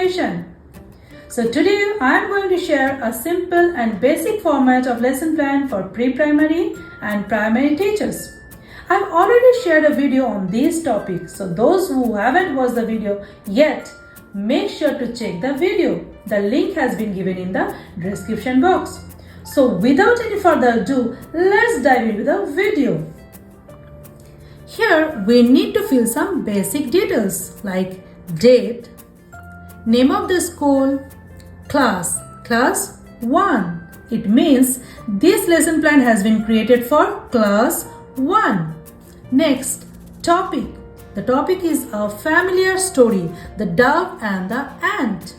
information. So today I am going to share a simple and basic format of lesson plan for pre-primary and primary teachers. I have already shared a video on these topics, so those who haven't watched the video yet, make sure to check the video. The link has been given in the description box. So without any further ado, let's dive into the video. Here we need to fill some basic details like date, name of the school, class 1. It means this lesson plan has been created for class 1. Next, topic. The topic is a familiar story, the dove and the ant.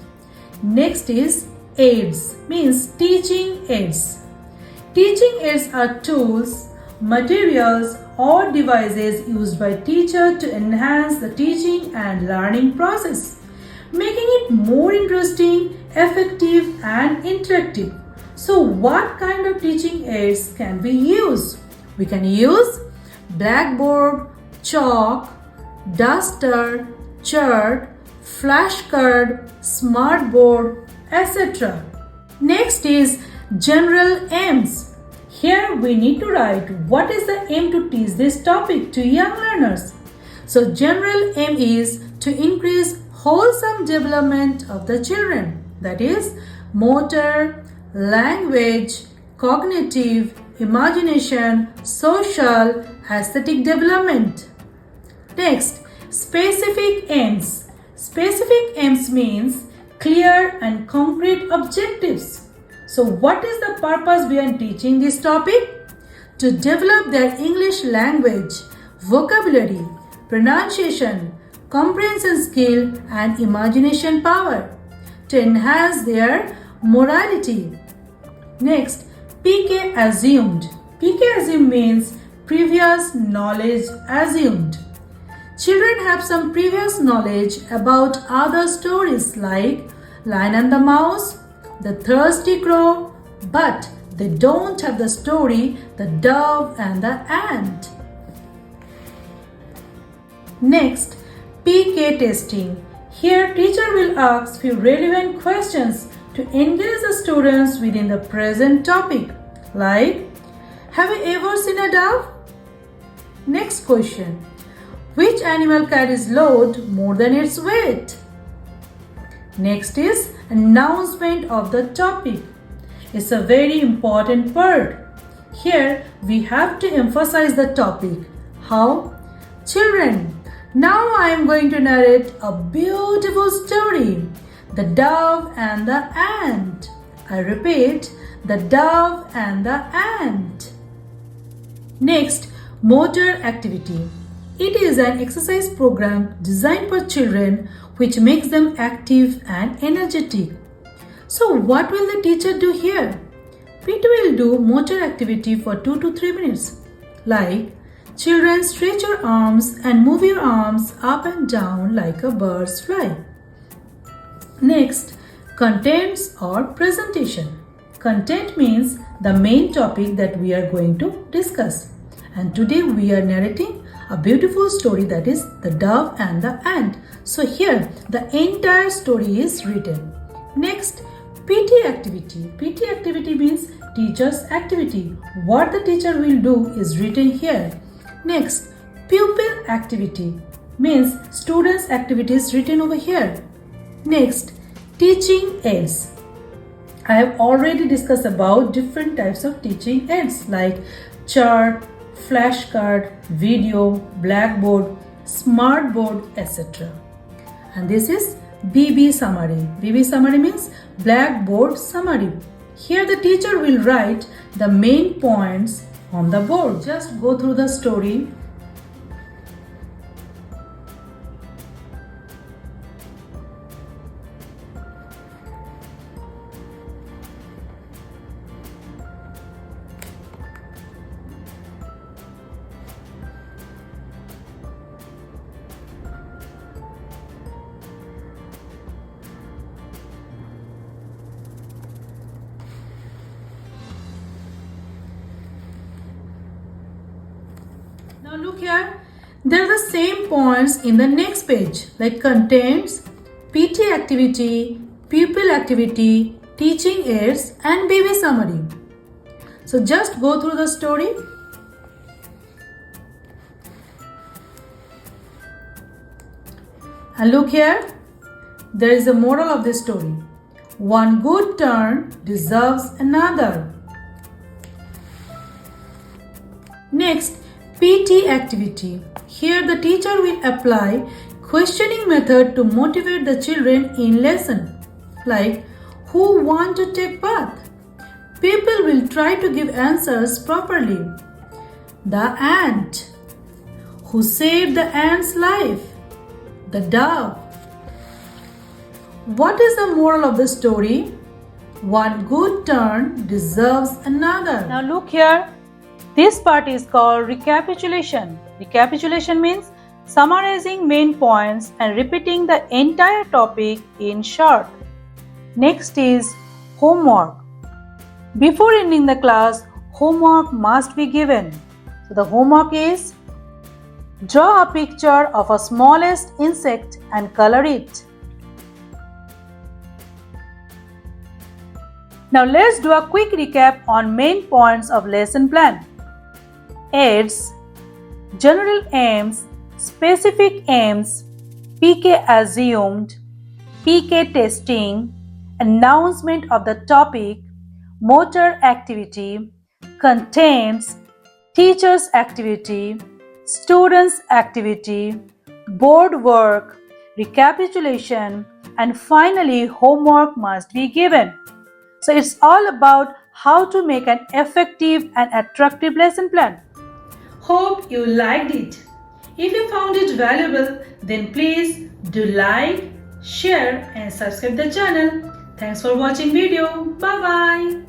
Next is aids, means teaching aids. Teaching aids are tools, materials or devices used by teacher to enhance the teaching and learning process, making it more interesting, effective and interactive. So what kind of teaching aids can we use? We can use blackboard, chalk, duster, chart, flashcard, smartboard, etc. Next is general aims. Here we need to write what is the aim to teach this topic to young learners. So general aim is to increase wholesome development of the children, that is motor, language, cognitive, imagination, social, aesthetic development. Next, specific aims. Specific aims means clear and concrete objectives. So what is the purpose behind teaching this topic? To develop their English language, vocabulary, pronunciation, comprehension skill and imagination power. To enhance their morality. Next, PK assumed. PK assumed means previous knowledge assumed. Children have some previous knowledge about other stories like Lion and the Mouse, The Thirsty Crow, but they don't have the story The Dove and the Ant. Next, PK testing. Here teacher will ask few relevant questions to engage the students within the present topic like, have you ever seen a dove? Next question, which animal carries load more than its weight? Next is announcement of the topic. It's a very important part. Here we have to emphasize the topic. How? Children, now I am going to narrate a beautiful story, The Dove and the Ant. I repeat, The Dove and the Ant. Next, motor activity. It is an exercise program designed for children which makes them active and energetic. So what will the teacher do here? PT will do motor activity for 2 to 3 minutes. Like, children stretch your arms and move your arms up and down like a bird's fly. Next, contents or presentation. Content means the main topic that we are going to discuss. And today we are narrating a beautiful story, that is The Dove and the Ant. So here the entire story is written. Next, PT activity. PT activity means teacher's activity. What the teacher will do is written here. Next, pupil activity means students' activities written over here. Next, teaching aids. I have already discussed about different types of teaching aids like chart, flashcard, video, blackboard, smartboard, etc. And this is BB summary. BB summary means blackboard summary. Here the teacher will write the main points on the board. Just go through the story. Now look here, there are the same points in the next page like contents, PT activity, pupil activity, teaching aids and baby summary. So just go through the story. And look here, there is a moral of this story. One good turn deserves another. Next, PT activity. Here the teacher will apply questioning method to motivate the children in lesson. Like, who want to take bath? People will try to give answers properly. The ant. Who saved the ant's life? The dove. What is the moral of the story? One good turn deserves another. Now look here. This part is called recapitulation. Recapitulation means summarizing main points and repeating the entire topic in short. Next is homework. Before ending the class, homework must be given. So the homework is draw a picture of a smallest insect and color it. Now let's do a quick recap on main points of lesson plan. Aids, general aims, specific aims, PK assumed, PK testing, announcement of the topic, motor activity, contents, teachers activity, students activity, board work, recapitulation, and finally homework must be given. So it's all about how to make an effective and attractive lesson plan. Hope you liked it. If you found it valuable, then please do like, share and subscribe the channel. Thanks for watching video. Bye bye.